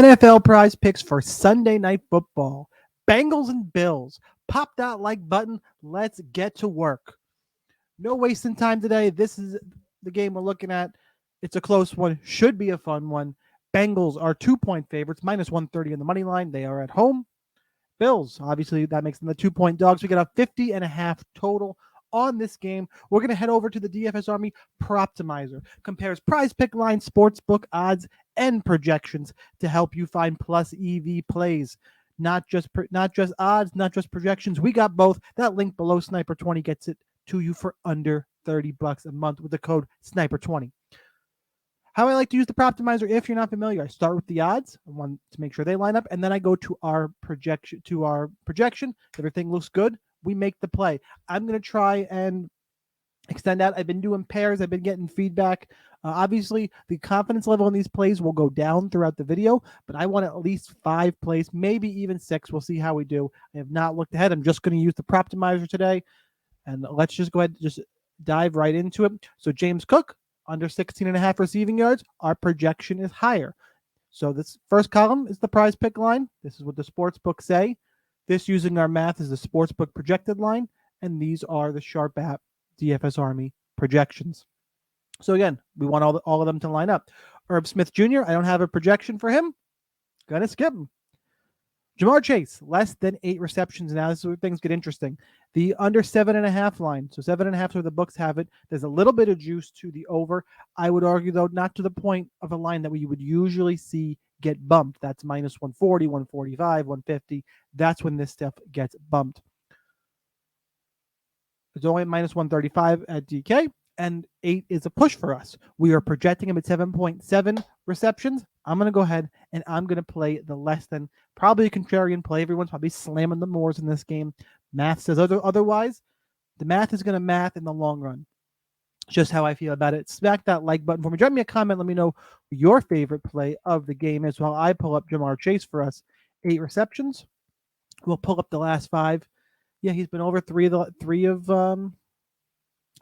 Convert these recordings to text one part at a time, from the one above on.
NFL prize picks for Sunday Night Football. Bengals and Bills. Pop that like button. Let's get to work. No wasting time today. This is the game we're looking at. It's a close one. Should be a fun one. Bengals are 2-point favorites, minus 130 on the money line. They are at home. Bills, obviously, that makes them the 2-point dogs. We got a 50.5 total on this game. We're going to head over to the DFS Army Proptimizer. Compares prize pick line, sportsbook odds, and projections to help you find plus EV plays. Not just odds, not just projections. We got both. That link below Sniper20 gets it to you for under $30 a month with the code Sniper20. How I like to use the Proptimizer, if you're not familiar, I start with the odds. I want to make sure they line up, and then I go to our projection. Everything looks good. We make the play. I'm going to try and extend out. I've been doing pairs. I've been getting feedback. Obviously, the confidence level in these plays will go down throughout the video, but I want at least 5 plays, maybe even 6. We'll see how we do. I have not looked ahead. I'm just going to use the Proptimizer today, and let's just go ahead and just dive right into it. So James Cook, under 16.5 receiving yards, our projection is higher. So this first column is the prize pick line. This is what the sports books say. This, using our math, is the sports book projected line, and these are the Sharp app DFS Army projections. So again, we want all of them to line up. Herb Smith Jr., I don't have a projection for him. Gonna skip him. Jamar Chase, less than 8 receptions. Now this is where things get interesting. The under 7.5 line. So 7.5 where the books have it. There's a little bit of juice to the over. I would argue, though, not to the point of a line that we would usually see get bumped. That's minus 140, 145, 150. That's when this stuff gets bumped. It's only minus 135 at DK, and 8 is a push for us. We are projecting him at 7.7 receptions. I'm going to go ahead and I'm going to play the less than, probably a contrarian play. Everyone's probably slamming the Moors in this game. Math says otherwise. The math is going to math in the long run. Just how I feel about it. Smack that like button for me. Drop me a comment. Let me know your favorite play of the game is while I pull up Jamar Chase for us. 8 receptions. We'll pull up the last 5. Yeah, he's been over 3 of the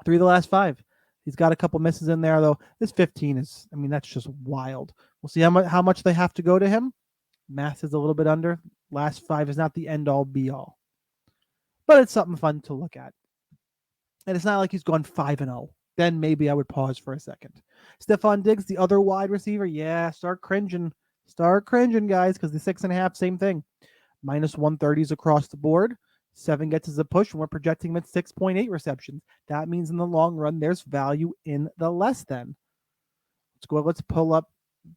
last 5. He's got a couple misses in there, though. This 15 is, that's just wild. We'll see how much they have to go to him. Math is a little bit under. Last 5 is not the end-all, be-all. But it's something fun to look at. And it's not like he's gone 5-0. Then maybe I would pause for a second. Stefon Diggs, the other wide receiver. Yeah, start cringing. Start cringing, guys, because the 6.5, same thing. Minus 130s across the board. 7 gets us a push, and we're projecting him at 6.8 receptions. That means in the long run, there's value in the less than. Let's go. Let's pull up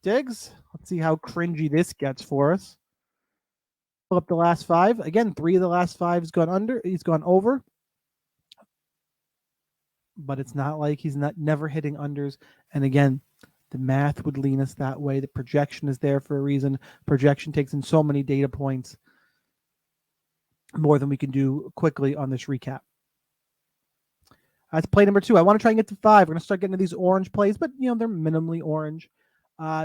Diggs. Let's see how cringy this gets for us. Pull up the last 5. Again, 3 of the last 5 has gone under. He's gone over. But it's not like he's never hitting unders. And again, the math would lean us that way. The projection is there for a reason. Projection takes in so many data points. More than we can do quickly on this recap. That's play number 2. I want to try and get to 5. We're going to start getting to these orange plays, but they're minimally orange.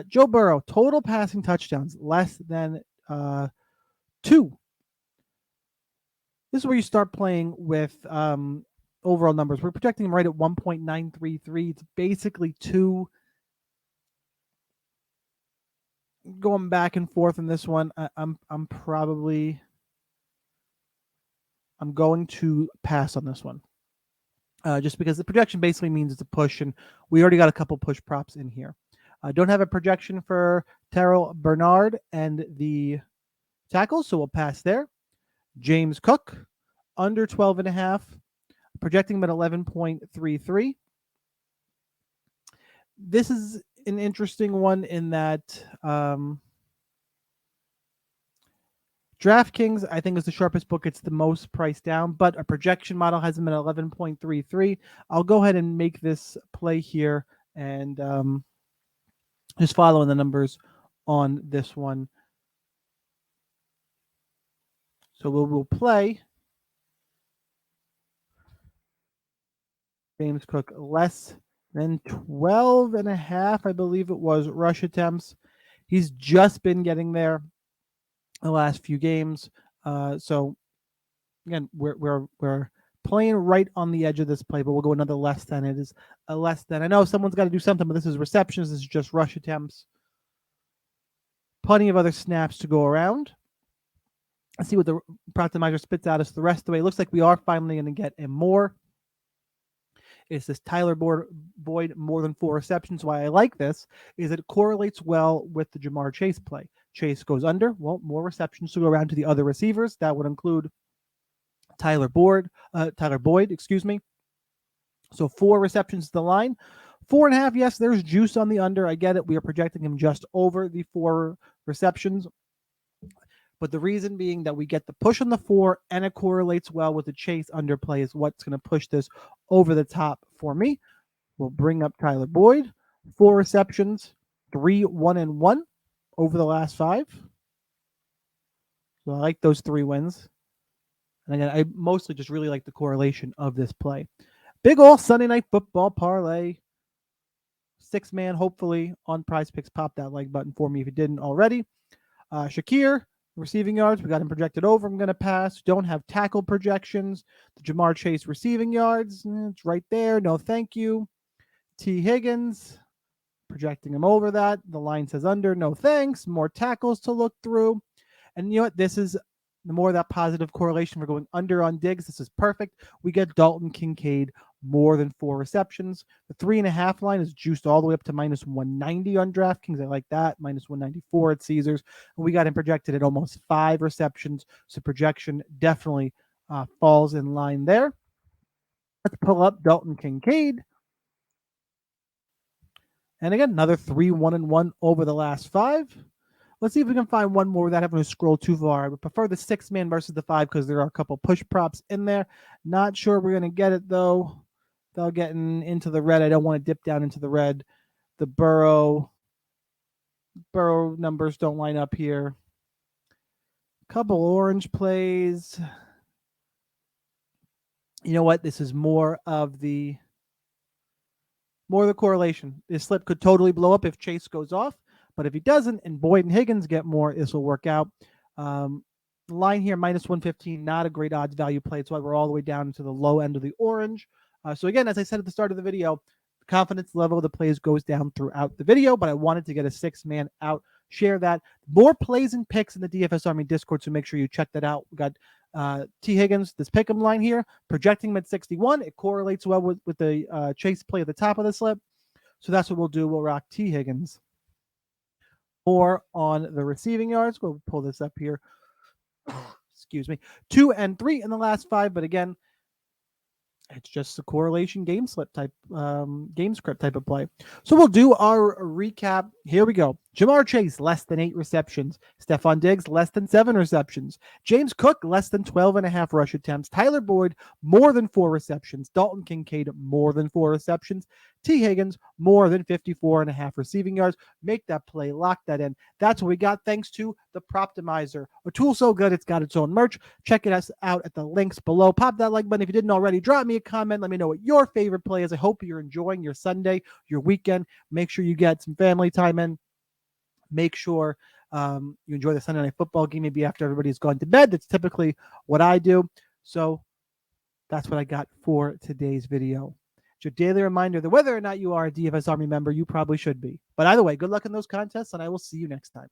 Joe Burrow, total passing touchdowns, less than 2. This is where you start playing with overall numbers. We're projecting him right at 1.933. It's basically 2. Going back and forth in this one, I'm going to pass on this one. Just because the projection basically means it's a push, and we already got a couple push props in here. I don't have a projection for Terrell Bernard and the tackles, so we'll pass there. James Cook, under 12.5, projecting him at 11.33. This is an interesting one in that DraftKings, I think, is the sharpest book. It's the most priced down, but a projection model has him at 11.33. I'll go ahead and make this play here and just following the numbers on this one. So we'll play James Cook less than 12.5, I believe it was, rush attempts. He's just been getting there the last few games. So again, we're playing right on the edge of this play, but we'll go another less than. It is a less than. I know someone's got to do something, but this is receptions. This is just rush attempts. Plenty of other snaps to go around. Let's see what the Prizepicks spits out us the rest of the way. It looks like we are finally going to get a more. It's this Tyler Boyd more than 4 receptions. Why I like this is it correlates well with the Jamar Chase play. Chase goes under. Well, more receptions to go around to the other receivers. That would include Tyler Boyd, excuse me. So 4 receptions to the line. 4.5, yes, there's juice on the under. I get it. We are projecting him just over the 4 receptions. But the reason being that we get the push on the 4 and it correlates well with the Chase underplay is what's going to push this over the top for me. We'll bring up Tyler Boyd. 4 receptions, 3 1-1 over the last 5. So I like those 3 wins. And again, I mostly just really like the correlation of this play. Big ol' Sunday night football parlay. 6-man, hopefully, on Prizepicks. Pop that like button for me if you didn't already. Shakir, receiving yards, we got him projected over. I'm going to pass. Don't have tackle projections. The Jamar Chase receiving yards, it's right there. No, thank you. T. Higgins, projecting him over that. The line says under. No, thanks. More tackles to look through. And you know what? This is the more of that positive correlation. We're going under on Diggs. This is perfect. We get Dalton Kincaid more than 4 receptions. The 3.5 line is juiced all the way up to minus 190 on DraftKings. I like that. Minus 194 at Caesars. And we got him projected at almost 5 receptions. So projection definitely falls in line there. Let's pull up Dalton Kincaid. And again, another 3 1-1 over the last 5. Let's see if we can find one more without having to scroll too far. I would prefer the 6-man versus the 5 because there are a couple push props in there. Not sure we're going to get it, though. Without getting into the red, I don't want to dip down into the red. The Burrow numbers don't line up here. Couple orange plays. You know what? This is more of the correlation. This slip could totally blow up if Chase goes off. But if he doesn't and Boyd and Higgins get more, this will work out. The line here, minus 115, not a great odds value play. That's why we're all the way down to the low end of the orange. So again, as I said at the start of the video, the confidence level of the plays goes down throughout the video, but I wanted to get a 6-man out, share that. More plays and picks in the DFS Army Discord, so make sure you check that out. We got T. Higgins, this pick'em line here, projecting him at 61. It correlates well with the Chase play at the top of the slip. So that's what we'll do. We'll rock T. Higgins. More on the receiving yards. We'll pull this up here. Excuse me. 2 and 3 in the last 5, but again, it's just a correlation game script type of play. So we'll do our recap. Here we go. Jamar Chase, less than 8 receptions. Stefon Diggs, less than 7 receptions. James Cook, less than 12.5 rush attempts. Tyler Boyd, more than 4 receptions. Dalton Kincaid, more than 4 receptions. T. Higgins, more than 54.5 receiving yards. Make that play, lock that in. That's what we got thanks to the Proptimizer. A tool so good, it's got its own merch. Check it out at the links below. Pop that like button if you didn't already. Drop me a comment. Let me know what your favorite play is. I hope you're enjoying your Sunday, your weekend. Make sure you get some family time in. Make sure you enjoy the Sunday night football game maybe after everybody's gone to bed. That's typically what I do. So that's what I got for today's video. It's your daily reminder that whether or not you are a DFS Army member, you probably should be. But either way, good luck in those contests, and I will see you next time.